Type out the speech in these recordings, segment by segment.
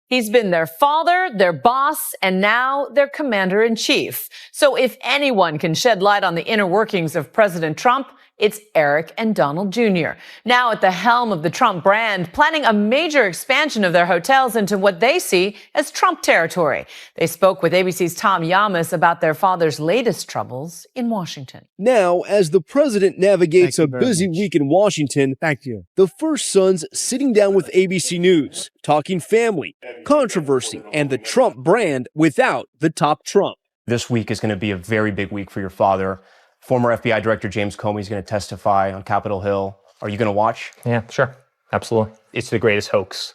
He's been their father, their boss, and now their commander-in-chief. So if anyone can shed light on the inner workings of President Trump, it's Eric and Donald Jr., now at the helm of the Trump brand, planning a major expansion of their hotels into what they see as Trump territory. They spoke with ABC's Tom Yamas about their father's latest troubles in Washington. Now, as the president navigates a busy week in Washington, the first son's sitting down with ABC News, talking family, controversy, and the Trump brand without the top Trump. This week is going to be a very big week for your father. Former FBI Director James Comey is going to testify on Capitol Hill. Are you going to watch? Yeah, sure. Absolutely. It's the greatest hoax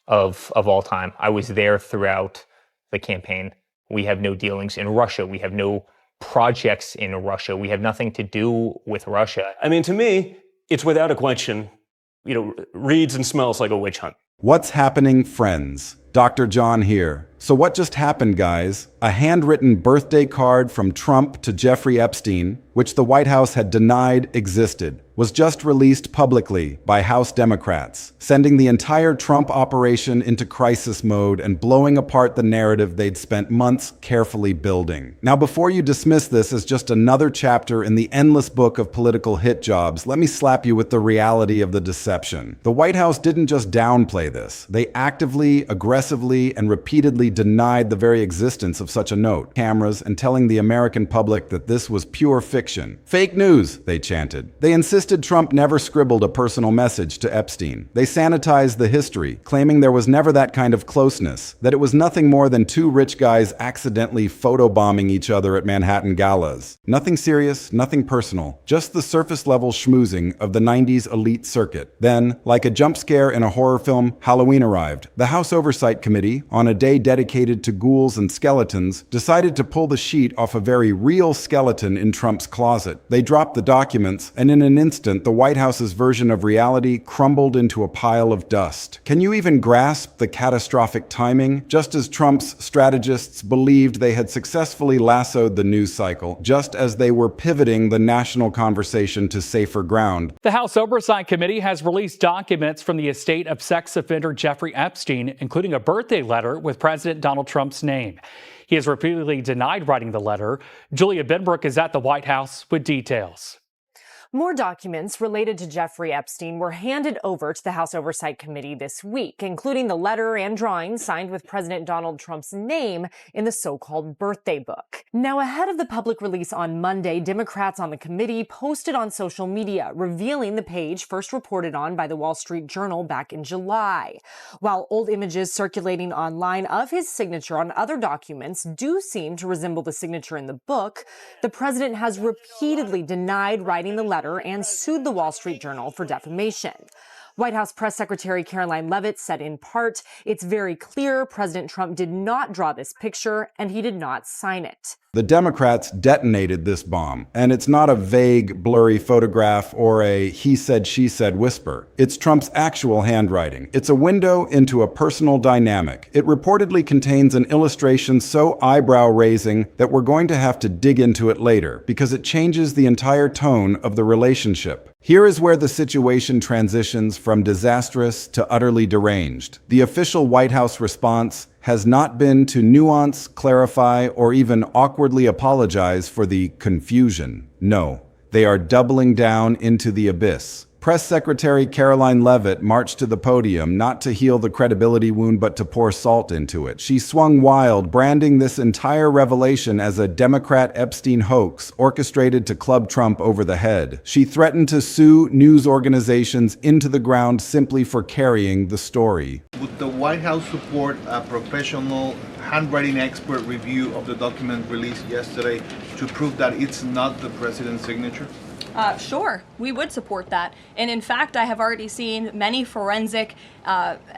of all time. I was there throughout the campaign. We have no dealings in Russia. We have no projects in Russia. We have nothing to do with Russia. I mean, to me, it's without a question, reads and smells like a witch hunt. What's happening, friends? Dr. John here. So what just happened, guys? A handwritten birthday card from Trump to Jeffrey Epstein, which the White House had denied existed, was just released publicly by House Democrats, sending the entire Trump operation into crisis mode and blowing apart the narrative they'd spent months carefully building. Now, before you dismiss this as just another chapter in the endless book of political hit jobs, let me slap you with the reality of the deception. The White House didn't just downplay this. They actively, aggressively, and repeatedly denied the very existence of such a note, cameras, and telling the American public that this was pure fiction. Fake news, they chanted. They insisted Trump never scribbled a personal message to Epstein. They sanitized the history, claiming there was never that kind of closeness, that it was nothing more than two rich guys accidentally photobombing each other at Manhattan galas. Nothing serious, nothing personal, just the surface-level schmoozing of the 90s elite circuit. Then, like a jump scare in a horror film, Halloween arrived. The House Oversight Committee, on a day dedicated to ghouls and skeletons, decided to pull the sheet off a very real skeleton in Trump's closet. They dropped the documents, and in an instant, the White House's version of reality crumbled into a pile of dust. Can you even grasp the catastrophic timing? Just as Trump's strategists believed they had successfully lassoed the news cycle, just as they were pivoting the national conversation to safer ground. The House Oversight Committee has released documents from the estate of sex offender Jeffrey Epstein, including a birthday letter with President Donald Trump's name. He has repeatedly denied writing the letter. Julia Benbrook is at the White House with details. More documents related to Jeffrey Epstein were handed over to the House Oversight Committee this week, including the letter and drawings signed with President Donald Trump's name in the so-called birthday book. Now, ahead of the public release on Monday, Democrats on the committee posted on social media, revealing the page first reported on by the Wall Street Journal back in July. While old images circulating online of his signature on other documents do seem to resemble the signature in the book, the president has repeatedly denied writing the letter and sued the Wall Street Journal for defamation. White House Press Secretary Caroline Levitt said in part, "It's very clear President Trump did not draw this picture and he did not sign it." The Democrats detonated this bomb, and it's not a vague, blurry photograph or a he said, she said whisper. It's Trump's actual handwriting. It's a window into a personal dynamic. It reportedly contains an illustration so eyebrow-raising that we're going to have to dig into it later, because it changes the entire tone of the relationship. Here is where the situation transitions from disastrous to utterly deranged. The official White House response has not been to nuance, clarify, or even awkwardly apologize for the confusion. No, they are doubling down into the abyss. Press Secretary Caroline Levitt marched to the podium not to heal the credibility wound but to pour salt into it. She swung wild, branding this entire revelation as a Democrat Epstein hoax orchestrated to club Trump over the head. She threatened to sue news organizations into the ground simply for carrying the story. Would the White House support a professional handwriting expert review of the document released yesterday to prove that it's not the president's signature? Sure, we would support that. And in fact, I have already seen many forensic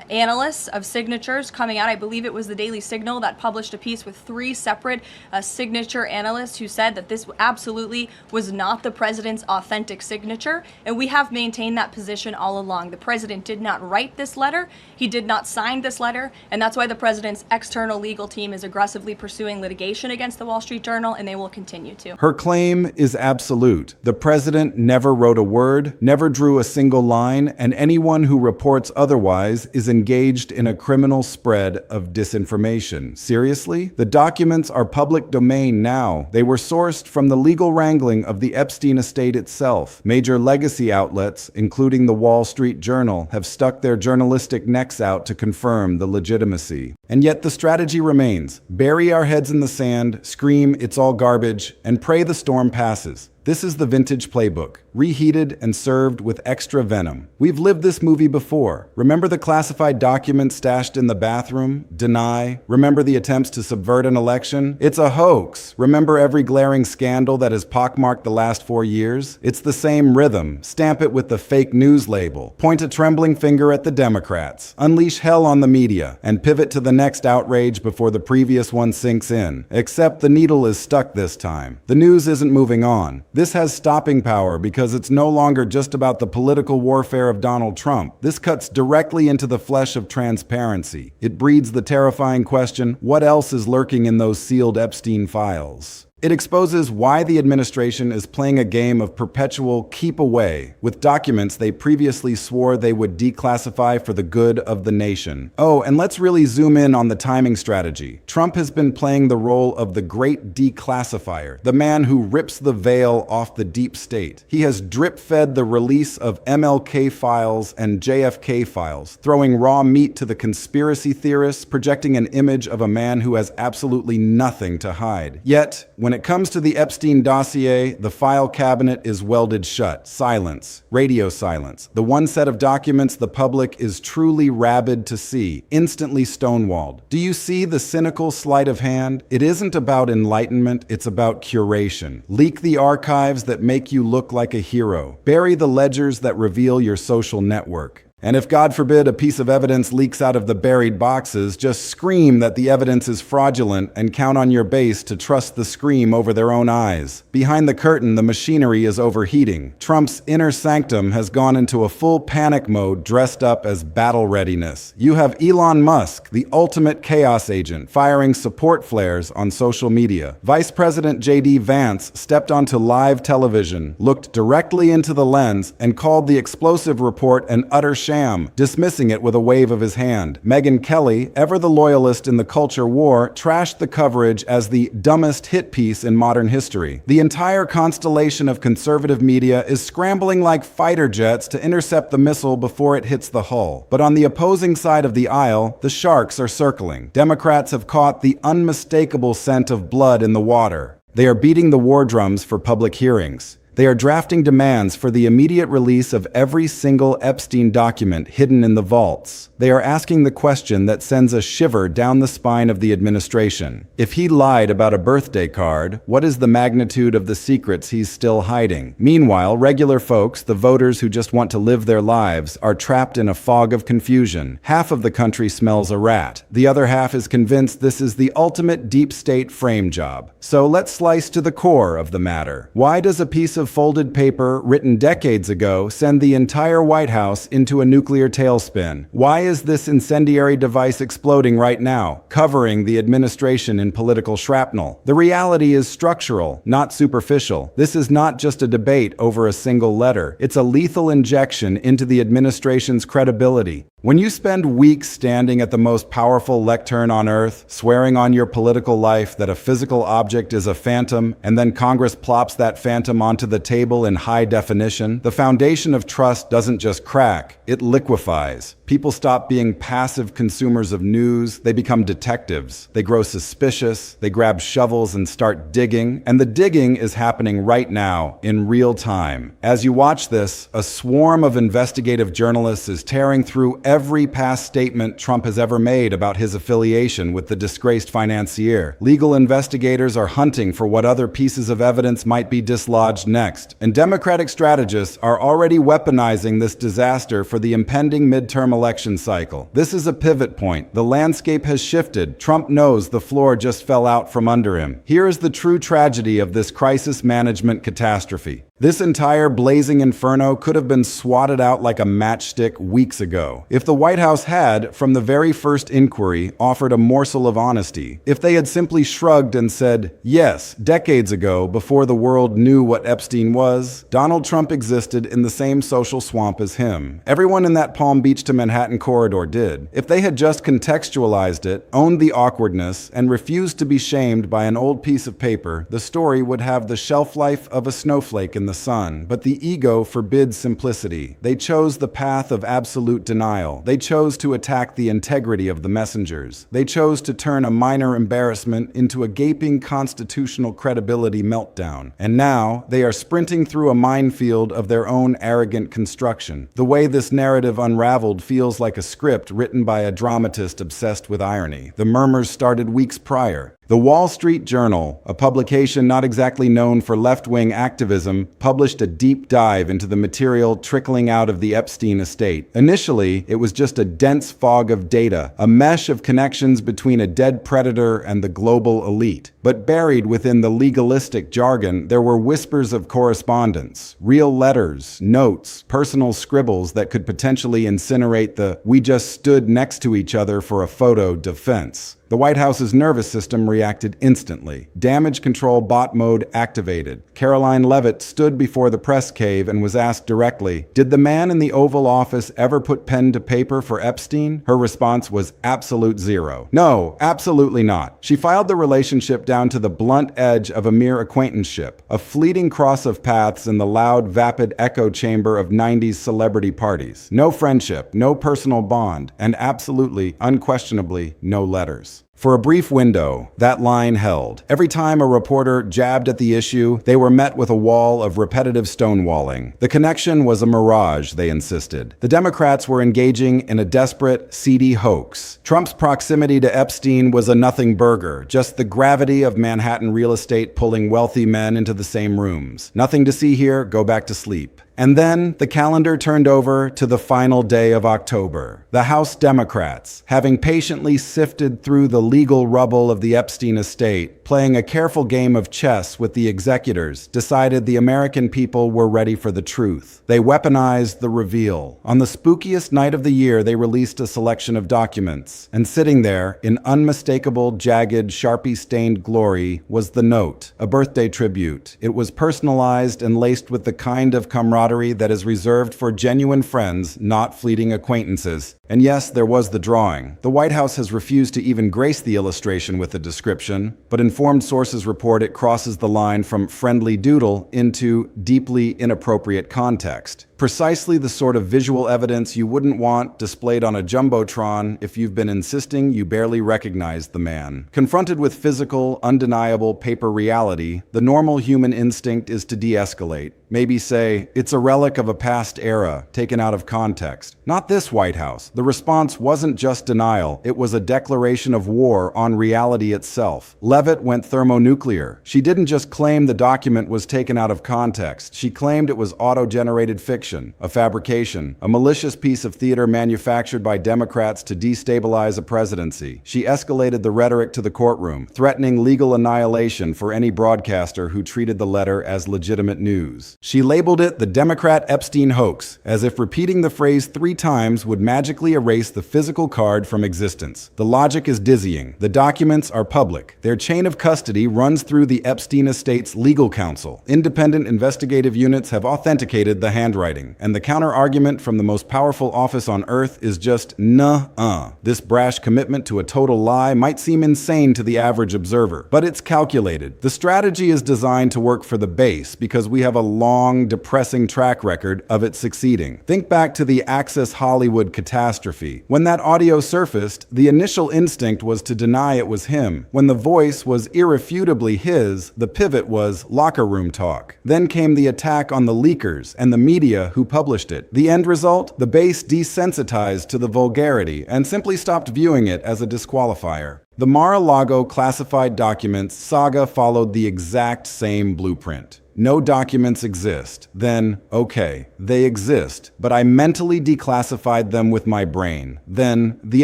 analysts of signatures coming out. I believe it was the Daily Signal that published a piece with 3 separate signature analysts who said that this absolutely was not the president's authentic signature. And we have maintained that position all along. The president did not write this letter. He did not sign this letter. And that's why the president's external legal team is aggressively pursuing litigation against the Wall Street Journal, and they will continue to. Her claim is absolute. The president president never wrote a word, never drew a single line, and anyone who reports otherwise is engaged in a criminal spread of disinformation. Seriously? The documents are public domain now. They were sourced from the legal wrangling of the Epstein estate itself. Major legacy outlets, including the Wall Street Journal, have stuck their journalistic necks out to confirm the legitimacy. And yet the strategy remains: bury our heads in the sand, scream it's all garbage, and pray the storm passes. This is the vintage playbook, reheated and served with extra venom. We've lived this movie before. Remember the classified documents stashed in the bathroom? Deny. Remember the attempts to subvert an election? It's a hoax. Remember every glaring scandal that has pockmarked the last 4 years? It's the same rhythm. Stamp it with the fake news label. Point a trembling finger at the Democrats. Unleash hell on the media, and pivot to the next outrage before the previous one sinks in. Except the needle is stuck this time. The news isn't moving on. This has stopping power because it's no longer just about the political warfare of Donald Trump. This cuts directly into the flesh of transparency. It breeds the terrifying question, what else is lurking in those sealed Epstein files? It exposes why the administration is playing a game of perpetual keep away with documents they previously swore they would declassify for the good of the nation. Oh, and let's really zoom in on the timing strategy. Trump has been playing the role of the great declassifier, the man who rips the veil off the deep state. He has drip-fed the release of MLK files and JFK files, throwing raw meat to the conspiracy theorists, projecting an image of a man who has absolutely nothing to hide. Yet, when it comes to the Epstein dossier, the file cabinet is welded shut. Silence. Radio silence. The one set of documents the public is truly rabid to see, instantly stonewalled. Do you see the cynical sleight of hand? It isn't about enlightenment, it's about curation. Leak the archives that make you look like a hero. Bury the ledgers that reveal your social network. And if, God forbid, a piece of evidence leaks out of the buried boxes, just scream that the evidence is fraudulent and count on your base to trust the scream over their own eyes. Behind the curtain, the machinery is overheating. Trump's inner sanctum has gone into a full panic mode dressed up as battle readiness. You have Elon Musk, the ultimate chaos agent, firing support flares on social media. Vice President J.D. Vance stepped onto live television, looked directly into the lens, and called the explosive report an utter sham, dismissing it with a wave of his hand. Megyn Kelly, ever the loyalist in the culture war, trashed the coverage as the dumbest hit piece in modern history. The entire constellation of conservative media is scrambling like fighter jets to intercept the missile before it hits the hull. But on the opposing side of the aisle, the sharks are circling. Democrats have caught the unmistakable scent of blood in the water. They are beating the war drums for public hearings. They are drafting demands for the immediate release of every single Epstein document hidden in the vaults. They are asking the question that sends a shiver down the spine of the administration. If he lied about a birthday card, what is the magnitude of the secrets he's still hiding? Meanwhile, regular folks, the voters who just want to live their lives, are trapped in a fog of confusion. Half of the country smells a rat. The other half is convinced this is the ultimate deep state frame job. So let's slice to the core of the matter. Why does a piece of folded paper written decades ago send the entire White House into a nuclear tailspin? Why is this incendiary device exploding right now, covering the administration in political shrapnel? The reality is structural, not superficial. This is not just a debate over a single letter. It's a lethal injection into the administration's credibility. When you spend weeks standing at the most powerful lectern on earth, swearing on your political life that a physical object is a phantom, and then Congress plops that phantom onto the table in high definition, the foundation of trust doesn't just crack, it liquefies. People stop being passive consumers of news, they become detectives. They grow suspicious, they grab shovels and start digging, and the digging is happening right now, in real time. As you watch this, a swarm of investigative journalists is tearing through every past statement Trump has ever made about his affiliation with the disgraced financier. Legal investigators are hunting for what other pieces of evidence might be dislodged next, and Democratic strategists are already weaponizing this disaster for the impending midterm election cycle. This is a pivot point. The landscape has shifted. Trump knows the floor just fell out from under him. Here is the true tragedy of this crisis management catastrophe. This entire blazing inferno could have been swatted out like a matchstick weeks ago. If the White House had, from the very first inquiry, offered a morsel of honesty, if they had simply shrugged and said, yes, decades ago, before the world knew what Epstein was, Donald Trump existed in the same social swamp as him. Everyone in that Palm Beach to Manhattan corridor did. If they had just contextualized it, owned the awkwardness, and refused to be shamed by an old piece of paper, the story would have the shelf life of a snowflake in the sun. But the ego forbids simplicity. They chose the path of absolute denial. They chose to attack the integrity of the messengers. They chose to turn a minor embarrassment into a gaping constitutional credibility meltdown. And now they are sprinting through a minefield of their own arrogant construction. The way this narrative unraveled feels like a script written by a dramatist obsessed with irony. The murmurs started weeks prior. The Wall Street Journal, a publication not exactly known for left-wing activism, published a deep dive into the material trickling out of the Epstein estate. Initially, it was just a dense fog of data, a mesh of connections between a dead predator and the global elite. But buried within the legalistic jargon, there were whispers of correspondence, real letters, notes, personal scribbles that could potentially incinerate the "we just stood next to each other for a photo" defense. The White House's nervous system reacted instantly. Damage control bot mode activated. Caroline Levitt stood before the press cave and was asked directly, "Did the man in the Oval Office ever put pen to paper for Epstein?" Her response was absolute zero. No, absolutely not. She filed the relationship down to the blunt edge of a mere acquaintanceship, a fleeting cross of paths in the loud, vapid echo chamber of 90s celebrity parties. No friendship, no personal bond, and absolutely, unquestionably, no letters. For a brief window, that line held. Every time a reporter jabbed at the issue, they were met with a wall of repetitive stonewalling. The connection was a mirage, they insisted. The Democrats were engaging in a desperate, seedy hoax. Trump's proximity to Epstein was a nothing burger, just the gravity of Manhattan real estate pulling wealthy men into the same rooms. Nothing to see here, go back to sleep. And then the calendar turned over to the final day of October. The House Democrats, having patiently sifted through the legal rubble of the Epstein estate, playing a careful game of chess with the executors, decided the American people were ready for the truth. They weaponized the reveal. On the spookiest night of the year, they released a selection of documents. And sitting there, in unmistakable, jagged, Sharpie-stained glory, was the note, a birthday tribute. It was personalized and laced with the kind of camaraderie that is reserved for genuine friends, not fleeting acquaintances. And yes, there was the drawing. The White House has refused to even grace the illustration with a description, but informed sources report it crosses the line from friendly doodle into deeply inappropriate context. Precisely the sort of visual evidence you wouldn't want displayed on a jumbotron if you've been insisting you barely recognized the man. Confronted with physical, undeniable paper reality, the normal human instinct is to de-escalate. Maybe say, it's a relic of a past era, taken out of context. Not this White House. The response wasn't just denial, it was a declaration of war on reality itself. Levit went thermonuclear. She didn't just claim the document was taken out of context, she claimed it was auto-generated fiction, a fabrication, a malicious piece of theater manufactured by Democrats to destabilize a presidency. She escalated the rhetoric to the courtroom, threatening legal annihilation for any broadcaster who treated the letter as legitimate news. She labeled it the Democrat Epstein hoax, as if repeating the phrase 3 times would magically erase the physical card from existence. The logic is dizzying. The documents are public. Their chain of custody runs through the Epstein estate's legal counsel. Independent investigative units have authenticated the handwriting, and the counter-argument from the most powerful office on earth is just nuh-uh. This brash commitment to a total lie might seem insane to the average observer, but it's calculated. The strategy is designed to work for the base because we have a long, depressing track record of it succeeding. Think back to the Access Hollywood catastrophe. When that audio surfaced, the initial instinct was to deny it was him. When the voice was irrefutably his, the pivot was locker room talk. Then came the attack on the leakers and the media who published it. The end result? The base desensitized to the vulgarity and simply stopped viewing it as a disqualifier. The Mar-a-Lago classified documents saga followed the exact same blueprint. no documents exist, then, okay, they exist, but I mentally declassified them with my brain. Then, the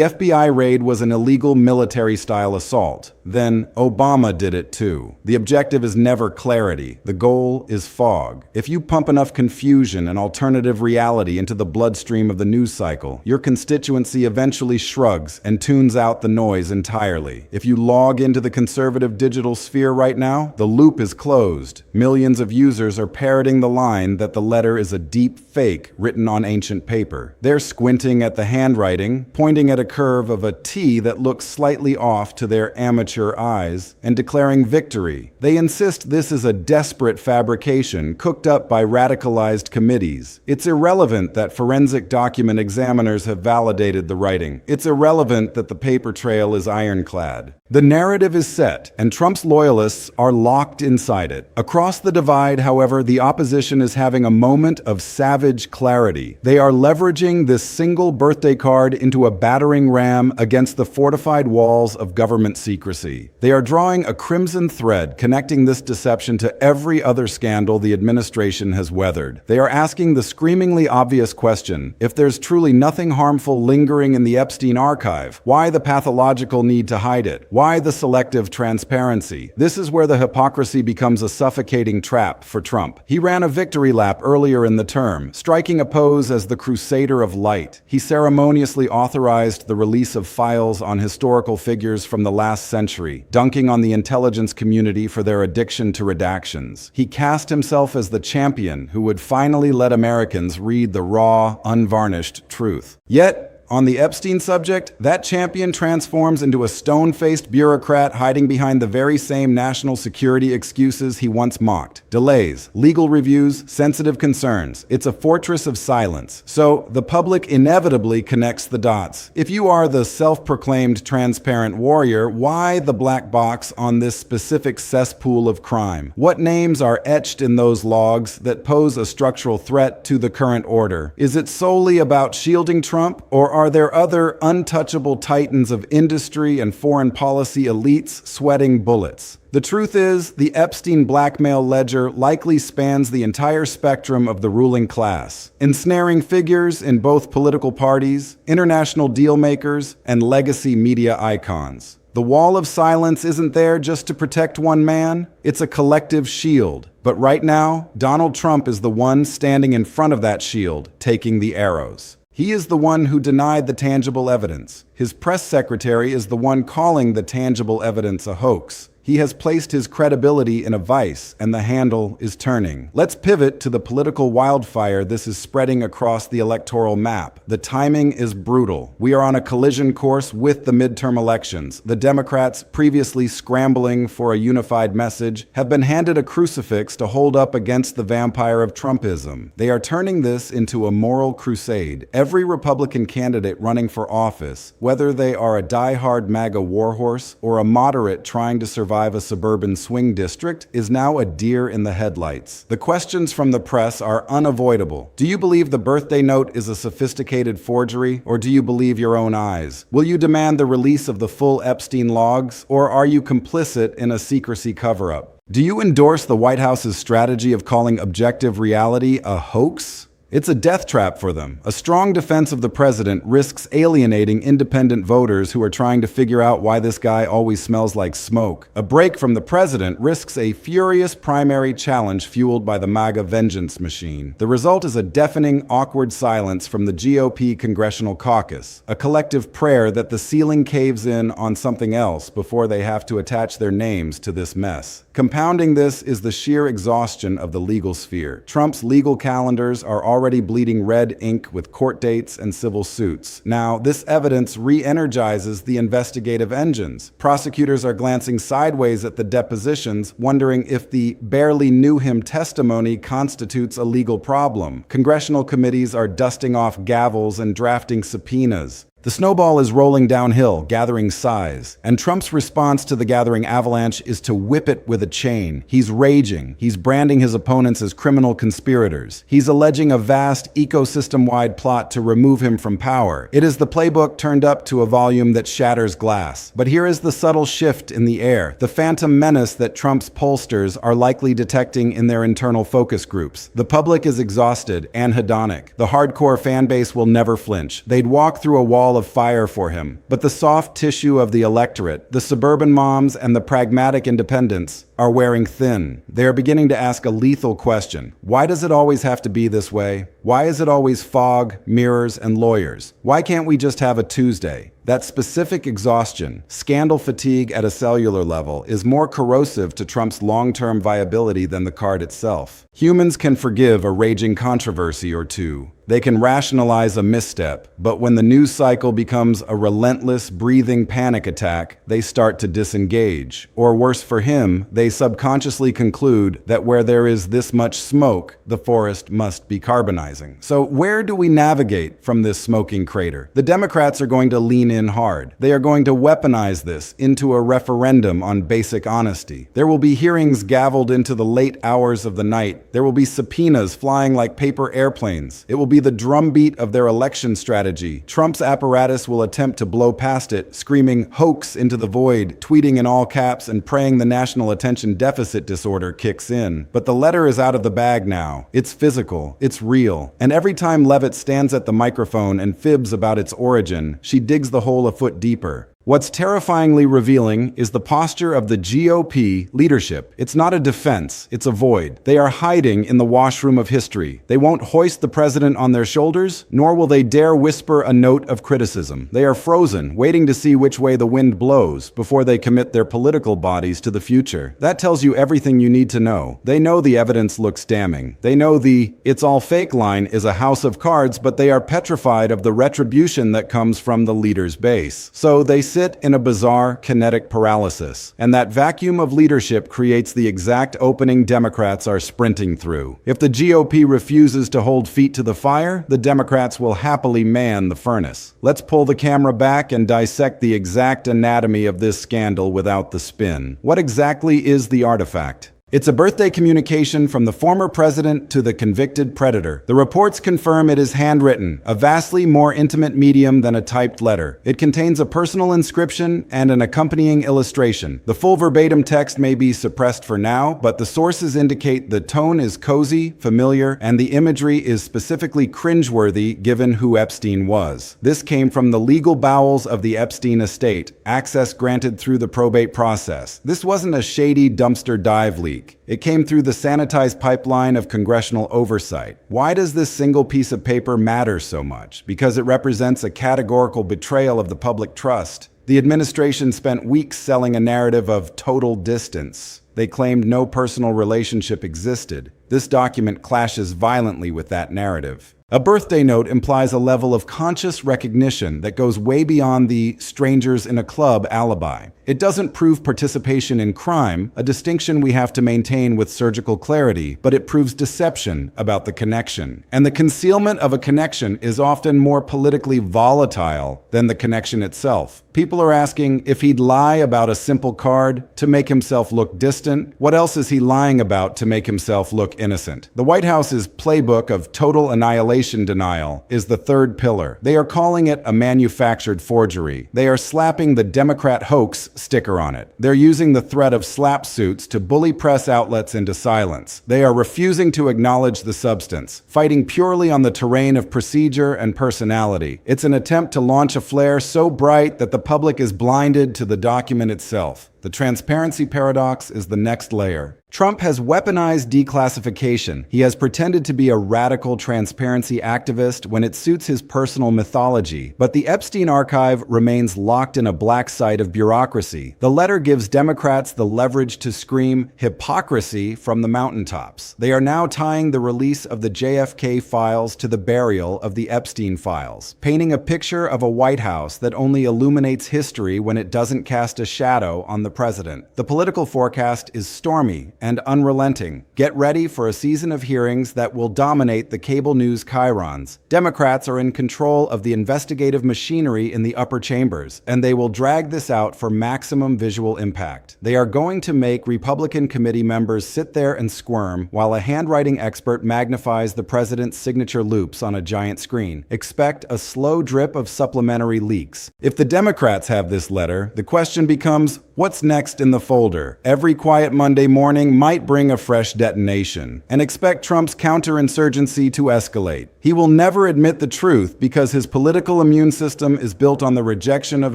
FBI raid was an illegal military-style assault. Then, Obama did it too. The objective is never clarity. The goal is fog. If you pump enough confusion and alternative reality into the bloodstream of the news cycle, your constituency eventually shrugs and tunes out the noise entirely. If you log into the conservative digital sphere right now, the loop is closed. Millions of users are parroting the line that the letter is a deep fake written on ancient paper. They're squinting at the handwriting, pointing at a curve of a T that looks slightly off to their amateur eyes, and declaring victory. They insist this is a desperate fabrication cooked up by radicalized committees. It's irrelevant that forensic document examiners have validated the writing. It's irrelevant that the paper trail is ironclad. The narrative is set, and Trump's loyalists are locked inside it. Across the divide, however, the opposition is having a moment of savage clarity. They are leveraging this single birthday card into a battering ram against the fortified walls of government secrecy. They are drawing a crimson thread connecting this deception to every other scandal the administration has weathered. They are asking the screamingly obvious question: if there's truly nothing harmful lingering in the Epstein archive, why the pathological need to hide it? Why the selective transparency? This is where the hypocrisy becomes a suffocating trap for Trump. He ran a victory lap earlier in the term, striking a pose as the crusader of light. He ceremoniously authorized the release of files on historical figures from the last century, dunking on the intelligence community for their addiction to redactions. He cast himself as the champion who would finally let Americans read the raw, unvarnished truth. Yet, on the Epstein subject, that champion transforms into a stone-faced bureaucrat hiding behind the very same national security excuses he once mocked. Delays, legal reviews, sensitive concerns. It's a fortress of silence. So the public inevitably connects the dots. If you are the self-proclaimed transparent warrior, why the black box on this specific cesspool of crime? What names are etched in those logs that pose a structural threat to the current order? Is it solely about shielding Trump, or are there other untouchable titans of industry and foreign policy elites sweating bullets? The truth is, the Epstein blackmail ledger likely spans the entire spectrum of the ruling class, ensnaring figures in both political parties, international dealmakers, and legacy media icons. The wall of silence isn't there just to protect one man, it's a collective shield. But right now, Donald Trump is the one standing in front of that shield, taking the arrows. He is the one who denied the tangible evidence. His press secretary is the one calling the tangible evidence a hoax. He has placed his credibility in a vice, and the handle is turning. Let's pivot to the political wildfire this is spreading across the electoral map. The timing is brutal. We are on a collision course with the midterm elections. The Democrats, previously scrambling for a unified message, have been handed a crucifix to hold up against the vampire of Trumpism. They are turning this into a moral crusade. Every Republican candidate running for office, whether they are a die-hard MAGA warhorse or a moderate trying to survive a suburban swing district, is now a deer in the headlights. The questions from the press are unavoidable. Do you believe the birthday note is a sophisticated forgery, or do you believe your own eyes? Will you demand the release of the full Epstein logs, or are you complicit in a secrecy cover-up? Do you endorse the White House's strategy of calling objective reality a hoax? It's a death trap for them. A strong defense of the president risks alienating independent voters who are trying to figure out why this guy always smells like smoke. A break from the president risks a furious primary challenge fueled by the MAGA vengeance machine. The result is a deafening, awkward silence from the GOP congressional caucus, a collective prayer that the ceiling caves in on something else before they have to attach their names to this mess. Compounding this is the sheer exhaustion of the legal sphere. Trump's legal calendars are already bleeding red ink with court dates and civil suits. Now, this evidence re-energizes the investigative engines. Prosecutors are glancing sideways at the depositions, wondering if the barely knew him testimony constitutes a legal problem. Congressional committees are dusting off gavels and drafting subpoenas. The snowball is rolling downhill, gathering size, and Trump's response to the gathering avalanche is to whip it with a chain. He's raging. He's branding his opponents as criminal conspirators. He's alleging a vast ecosystem-wide plot to remove him from power. It is the playbook turned up to a volume that shatters glass. But here is the subtle shift in the air, the phantom menace that Trump's pollsters are likely detecting in their internal focus groups. The public is exhausted and hedonic. The hardcore fan base will never flinch. They'd walk through a wall of fire for him. But the soft tissue of the electorate, the suburban moms and the pragmatic independents, are wearing thin. They are beginning to ask a lethal question. Why does it always have to be this way? Why is it always fog, mirrors, and lawyers? Why can't we just have a Tuesday? That specific exhaustion, scandal fatigue at a cellular level, is more corrosive to Trump's long-term viability than the card itself. Humans can forgive a raging controversy or two. They can rationalize a misstep, but when the news cycle becomes a relentless, breathing panic attack, they start to disengage. Or worse for him, they subconsciously conclude that where there is this much smoke, the forest must be carbonizing. So where do we navigate from this smoking crater? The Democrats are going to lean in hard. They are going to weaponize this into a referendum on basic honesty. There will be hearings gavelled into the late hours of the night. There will be subpoenas flying like paper airplanes. It will be the drumbeat of their election strategy. Trump's apparatus will attempt to blow past it, screaming hoax into the void, tweeting in all caps, and praying the national attention deficit disorder kicks in. But the letter is out of the bag now. It's physical. It's real. And every time Levit stands at the microphone and fibs about its origin, she digs the hole a foot deeper. What's terrifyingly revealing is the posture of the GOP leadership. It's not a defense, it's a void. They are hiding in the washroom of history. They won't hoist the president on their shoulders, nor will they dare whisper a note of criticism. They are frozen, waiting to see which way the wind blows before they commit their political bodies to the future. That tells you everything you need to know. They know the evidence looks damning. They know the "it's all fake" line is a house of cards, but they are petrified of the retribution that comes from the leader's base. So they sit in a bizarre kinetic paralysis, and that vacuum of leadership creates the exact opening Democrats are sprinting through. If the GOP refuses to hold feet to the fire, the Democrats will happily man the furnace. Let's pull the camera back and dissect the exact anatomy of this scandal without the spin. What exactly is the artifact? It's a birthday communication from the former president to the convicted predator. The reports confirm it is handwritten, a vastly more intimate medium than a typed letter. It contains a personal inscription and an accompanying illustration. The full verbatim text may be suppressed for now, but the sources indicate the tone is cozy, familiar, and the imagery is specifically cringeworthy given who Epstein was. This came from the legal bowels of the Epstein estate, access granted through the probate process. This wasn't a shady dumpster dive leak. It came through the sanitized pipeline of congressional oversight. Why does this single piece of paper matter so much? Because it represents a categorical betrayal of the public trust. The administration spent weeks selling a narrative of total distance. They claimed no personal relationship existed. This document clashes violently with that narrative. A birthday note implies a level of conscious recognition that goes way beyond the strangers in a club alibi. It doesn't prove participation in crime, a distinction we have to maintain with surgical clarity, but it proves deception about the connection. And the concealment of a connection is often more politically volatile than the connection itself. People are asking if he'd lie about a simple card to make himself look distant. What else is he lying about to make himself look innocent? The White House's playbook of total annihilation denial is the third pillar. They are calling it a manufactured forgery. They are slapping the Democrat hoax sticker on it. They're using the threat of slap suits to bully press outlets into silence. They are refusing to acknowledge the substance, fighting purely on the terrain of procedure and personality. It's an attempt to launch a flare so bright that the public is blinded to the document itself. The transparency paradox is the next layer. Trump has weaponized declassification. He has pretended to be a radical transparency activist when it suits his personal mythology. But the Epstein archive remains locked in a black site of bureaucracy. The letter gives Democrats the leverage to scream hypocrisy from the mountaintops. They are now tying the release of the JFK files to the burial of the Epstein files, painting a picture of a White House that only illuminates history when it doesn't cast a shadow on the president. The political forecast is stormy and unrelenting. Get ready for a season of hearings that will dominate the cable news chyrons. Democrats are in control of the investigative machinery in the upper chambers, and they will drag this out for maximum visual impact. They are going to make Republican committee members sit there and squirm while a handwriting expert magnifies the president's signature loops on a giant screen. Expect a slow drip of supplementary leaks. If the Democrats have this letter, the question becomes, what's next in the folder? Every quiet Monday morning might bring a fresh detonation. And expect Trump's counterinsurgency to escalate. He will never admit the truth because his political immune system is built on the rejection of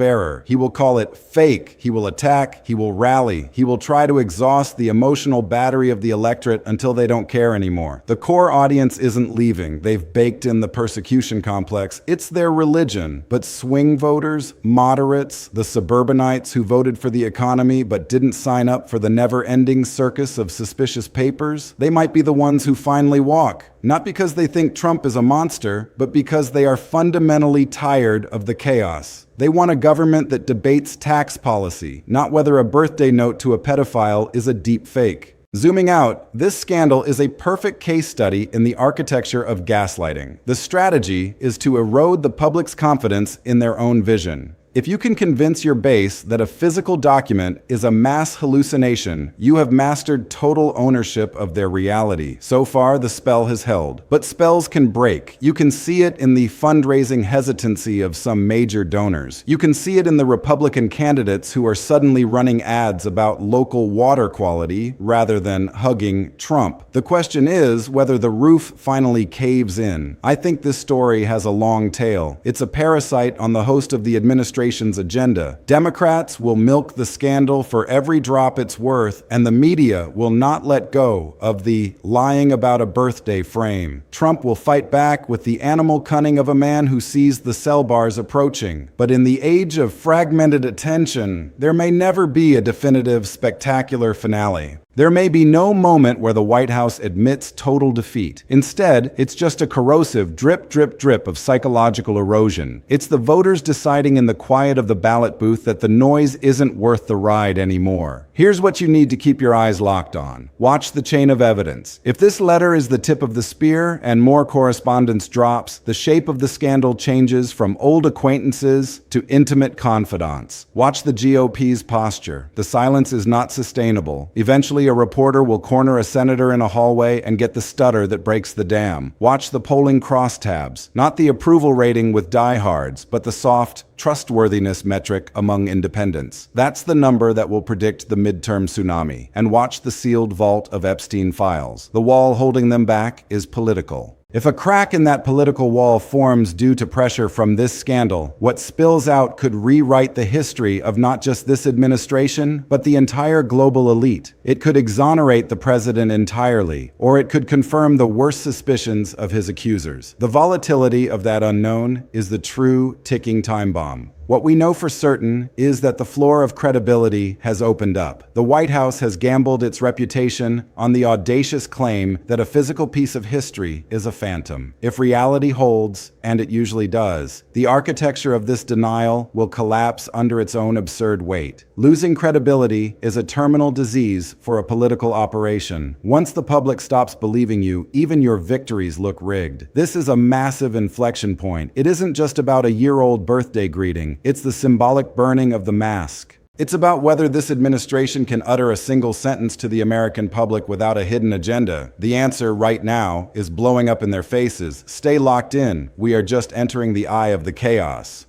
error. He will call it fake. He will attack. He will rally. He will try to exhaust the emotional battery of the electorate until they don't care anymore. The core audience isn't leaving. They've baked in the persecution complex. It's their religion. But swing voters, moderates, the suburbanites who voted for the economy but didn't sign up for the never-ending circus of suspicious papers, they might be the ones who finally walk. Not because they think Trump is a monster, but because they are fundamentally tired of the chaos. They want a government that debates tax policy, not whether a birthday note to a pedophile is a deep fake. Zooming out, this scandal is a perfect case study in the architecture of gaslighting. The strategy is to erode the public's confidence in their own vision. If you can convince your base that a physical document is a mass hallucination, you have mastered total ownership of their reality. So far, the spell has held. But spells can break. You can see it in the fundraising hesitancy of some major donors. You can see it in the Republican candidates who are suddenly running ads about local water quality rather than hugging Trump. The question is whether the roof finally caves in. I think this story has a long tail. It's a parasite on the host of the administration's agenda. Democrats will milk the scandal for every drop it's worth, and the media will not let go of the lying about a birthday frame. Trump will fight back with the animal cunning of a man who sees the cell bars approaching. But in the age of fragmented attention, there may never be a definitive, spectacular finale. There may be no moment where the White House admits total defeat. Instead, it's just a corrosive drip, drip, drip of psychological erosion. It's the voters deciding in the quiet of the ballot booth that the noise isn't worth the ride anymore. Here's what you need to keep your eyes locked on. Watch the chain of evidence. If this letter is the tip of the spear and more correspondence drops, the shape of the scandal changes from old acquaintances to intimate confidants. Watch the GOP's posture. The silence is not sustainable. Eventually, a reporter will corner a senator in a hallway and get the stutter that breaks the dam. Watch the polling crosstabs. Not the approval rating with diehards, but the soft trustworthiness metric among independents. That's the number that will predict the midterm tsunami. And watch the sealed vault of Epstein files. The wall holding them back is political. If a crack in that political wall forms due to pressure from this scandal, what spills out could rewrite the history of not just this administration, but the entire global elite. It could exonerate the president entirely, or it could confirm the worst suspicions of his accusers. The volatility of that unknown is the true ticking time bomb. What we know for certain is that the floor of credibility has opened up. The White House has gambled its reputation on the audacious claim that a physical piece of history is a phantom. If reality holds, and it usually does, the architecture of this denial will collapse under its own absurd weight. Losing credibility is a terminal disease for a political operation. Once the public stops believing you, even your victories look rigged. This is a massive inflection point. It isn't just about a year-old birthday greeting. It's the symbolic burning of the mask. It's about whether this administration can utter a single sentence to the American public without a hidden agenda. The answer right now is blowing up in their faces. Stay locked in. We are just entering the eye of the chaos.